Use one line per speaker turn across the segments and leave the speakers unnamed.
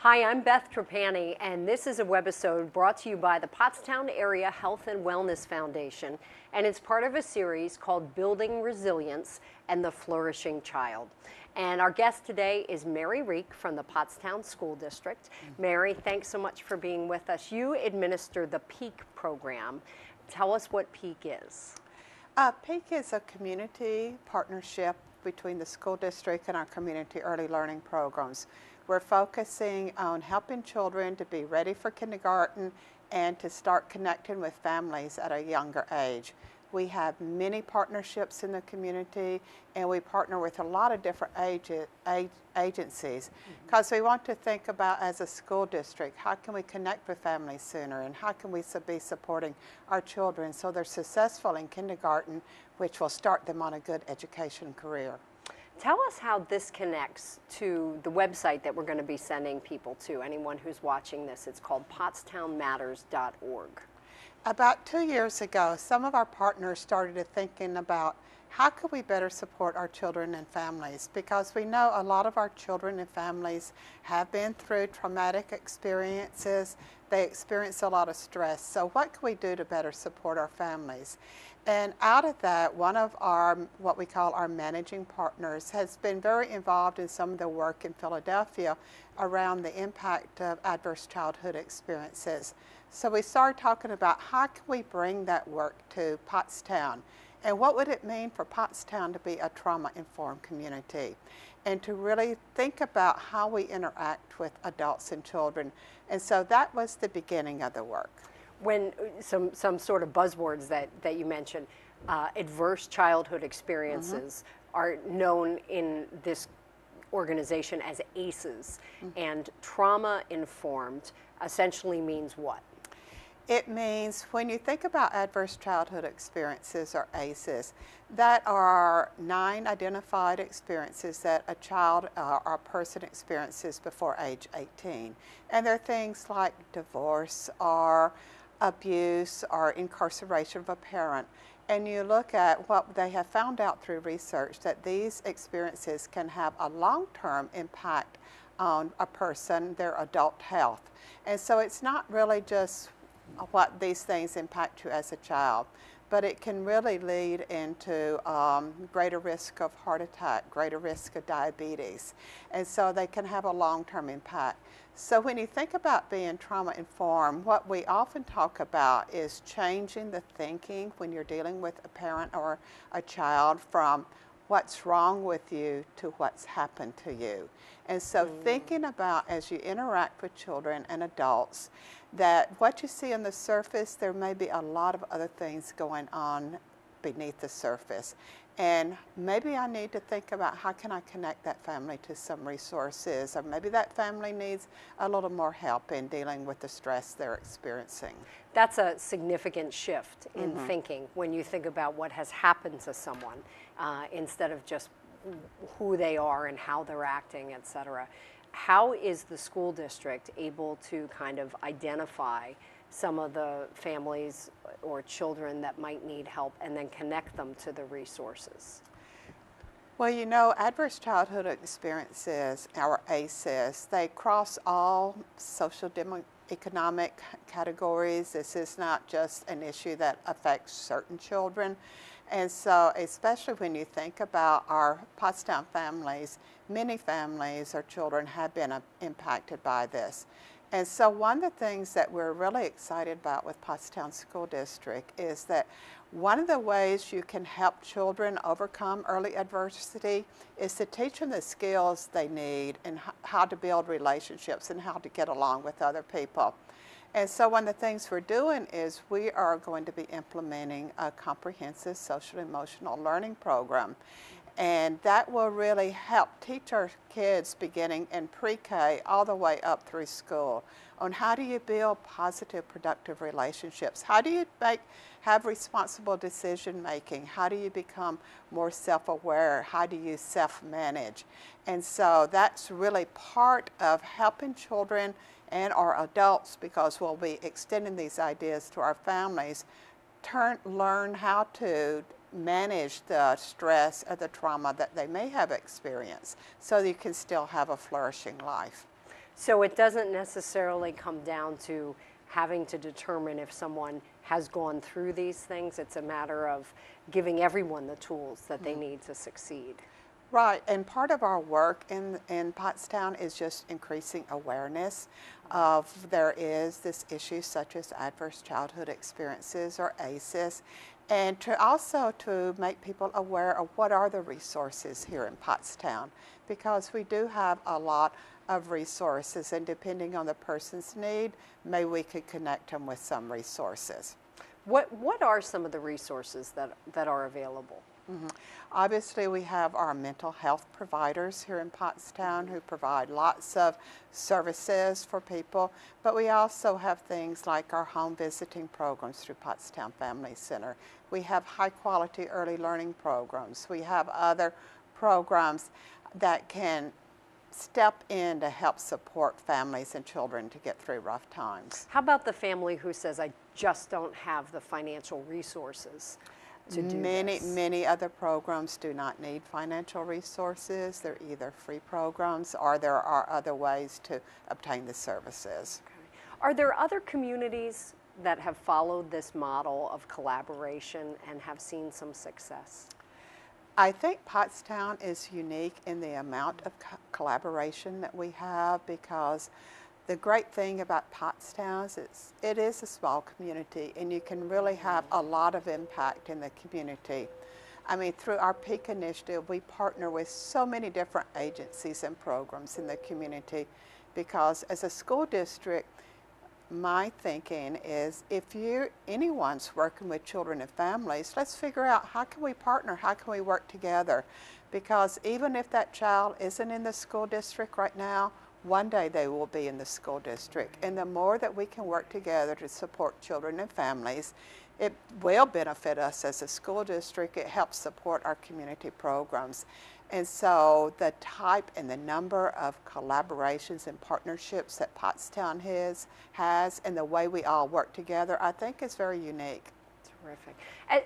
Hi, I'm Beth Trapani, and this is a webisode brought to you by the Pottstown Area Health and Wellness Foundation, and it's part of a series called Building Resilience and the Flourishing Child. And our guest today is Mary Reek from the Pottstown School District. Mary, thanks so much for being with us. You administer the PTICC program. Tell us what PTICC is.
PTICC is a community partnership between the school district and our community early learning programs. We're focusing on helping children to be ready for kindergarten and to start connecting with families at a younger age. We have many partnerships in the community, and we partner with a lot of different agencies because we want to think about, as a school district, how can we connect with families sooner, and how can we be supporting our children so they're successful in kindergarten, which will start them on a good education career.
Tell us how this connects to the website that we're going to be sending people to, anyone who's watching this. It's called pottstownmatters.org.
About 2 years ago, some of our partners started thinking about how could we better support our children and families, because we know a lot of our children and families have been through traumatic experiences. They experience a lot of stress. So what can we do to better support our families? And out of that, one of our, what we call our managing partners, has been very involved in some of the work in Philadelphia around the impact of adverse childhood experiences. So we started talking about how can we bring that work to Pottstown, and what would it mean for Pottstown to be a trauma-informed community, and to really think about how we interact with adults and children. And so that was the beginning of the work.
When some sort of buzzwords that you mentioned, adverse childhood experiences are known in this organization as ACEs, and trauma-informed essentially means what?
It means when you think about adverse childhood experiences, or ACEs, that are 9 identified experiences that a child or a person experiences before age 18. And they're things like divorce or abuse or incarceration of a parent. And you look at what they have found out through research, that these experiences can have a long-term impact on a person, their adult health. And so it's not really just what these things impact you as a child, but it can really lead into greater risk of heart attack, greater risk of diabetes, and so they can have a long-term impact. So when you think about being trauma-informed, what we often talk about is changing the thinking when you're dealing with a parent or a child from what's wrong with you to what's happened to you. And so thinking about, as you interact with children and adults, that what you see on the surface, there may be a lot of other things going on beneath the surface. And maybe I need to think about how can I connect that family to some resources, or maybe that family needs a little more help in dealing with the stress they're experiencing.
That's a significant shift in thinking when you think about what has happened to someone, instead of just who they are and how they're acting, et cetera. How is the school district able to kind of identify some of the families or children that might need help and then connect them to the resources?
Well, you know, adverse childhood experiences, or ACEs, they cross all social economic categories. This is not just an issue that affects certain children. And so, especially when you think about our Pottstown families, many families or children have been impacted by this. And so one of the things that we're really excited about with Pottstown School District is that one of the ways you can help children overcome early adversity is to teach them the skills they need and how to build relationships and how to get along with other people. And so one of the things we're doing is we are going to be implementing a comprehensive social emotional learning program. And that will really help teach our kids beginning in pre-K all the way up through school on how do you build positive, productive relationships? How do you have responsible decision making? How do you become more self-aware? How do you self-manage? And so that's really part of helping children and our adults, because we'll be extending these ideas to our families, learn how to manage the stress or the trauma that they may have experienced so you can still have a flourishing life.
So it doesn't necessarily come down to having to determine if someone has gone through these things. It's a matter of giving everyone the tools that they need to succeed.
Right, and part of our work in Pottstown is just increasing awareness of there is this issue such as adverse childhood experiences or ACEs, and to also to make people aware of what are the resources here in Pottstown, because we do have a lot of resources, and depending on the person's need, maybe we could connect them with some resources.
What are some of the resources that are available?
Obviously, we have our mental health providers here in Pottstown who provide lots of services for people, but we also have things like our home visiting programs through Pottstown Family Center. We have high quality early learning programs. We have other programs that can step in to help support families and children to get through rough times.
How about the family who says, I just don't have the financial resources to do this?
Many other programs do not need financial resources. They're either free programs or there are other ways to obtain the services.
Okay. Are there other communities that have followed this model of collaboration and have seen some success?
I think Pottstown is unique in the amount of collaboration that we have, because the great thing about Pottstown is it is a small community and you can really have a lot of impact in the community. I mean, through our PTICC initiative, we partner with so many different agencies and programs in the community, because as a school district, my thinking is if anyone's working with children and families, let's figure out how can we partner, how can we work together, because even if that child isn't in the school district right now, one day they will be in the school district. And the more that we can work together to support children and families, it will benefit us as a school district. It helps support our community programs. And so the type and the number of collaborations and partnerships that Pottstown has and the way we all work together, I think is very unique.
Terrific.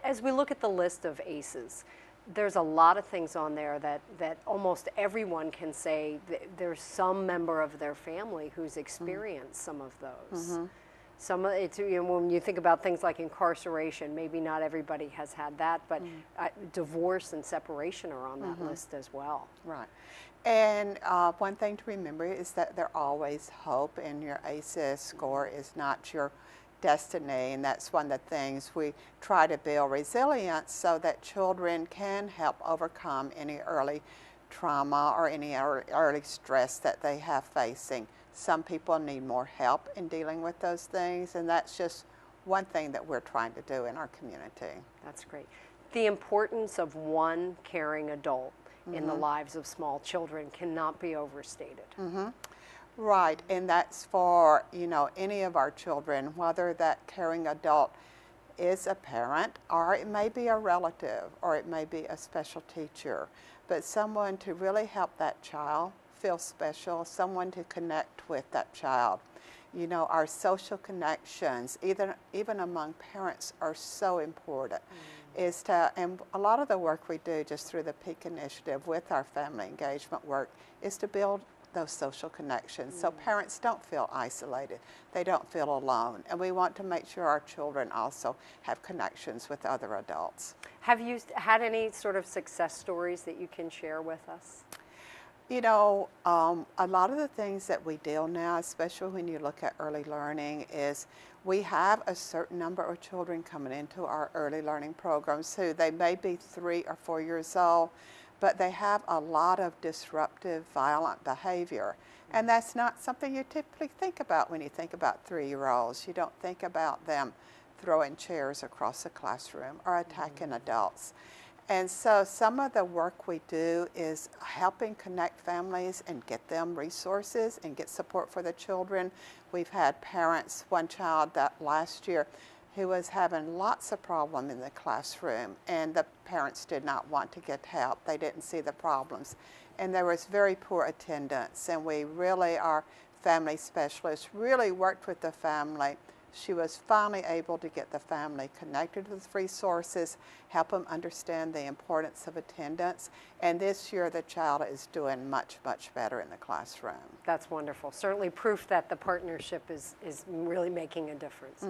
As we look at the list of ACEs, there's a lot of things on there that almost everyone can say there's some member of their family who's experienced some of those. It's, when you think about things like incarceration, maybe not everybody has had that, but divorce and separation are on that list as well.
Right. And one thing to remember is that there's always hope, and your ACEs score is not your destiny, and that's one of the things we try to build resilience so that children can help overcome any early trauma or any early stress that they have facing. Some people need more help in dealing with those things, and that's just one thing that we're trying to do in our community.
That's great. The importance of one caring adult in the lives of small children cannot be overstated.
Right, and that's for, any of our children, whether that caring adult is a parent, or it may be a relative, or it may be a special teacher, but someone to really help that child feel special, someone to connect with that child. Our social connections, even among parents, are so important. And a lot of the work we do just through the PTICC initiative with our family engagement work is to build those social connections so parents don't feel isolated, they don't feel alone, and we want to make sure our children also have connections with other adults.
Have you had any sort of success stories that you can share with us?
A lot of the things that we deal now, especially when you look at early learning, is we have a certain number of children coming into our early learning programs who they may be 3 or 4 years old, but they have a lot of disruptive, violent behavior. And that's not something you typically think about when you think about 3-year-olds. You don't think about them throwing chairs across the classroom or attacking adults. And so some of the work we do is helping connect families and get them resources and get support for the children. We've had parents, one child that last year who was having lots of problems in the classroom, and the parents did not want to get help. They didn't see the problems. And there was very poor attendance, and our family specialists really worked with the family, she was finally able to get the family connected with resources, help them understand the importance of attendance, and this year the child is doing much, much better in the classroom.
That's wonderful. Certainly proof that the partnership is really making a difference.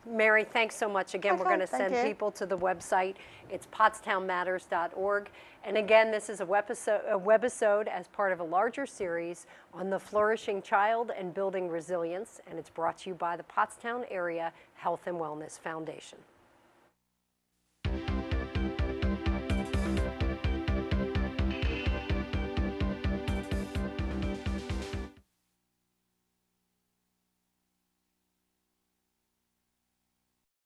Mary, thanks so much. Again, we're going to send people to the website. It's pottstownmatters.org. And again, this is a webisode as part of a larger series on the flourishing child and building resilience, and it's brought to you by the Pottstown Area Health and Wellness Foundation.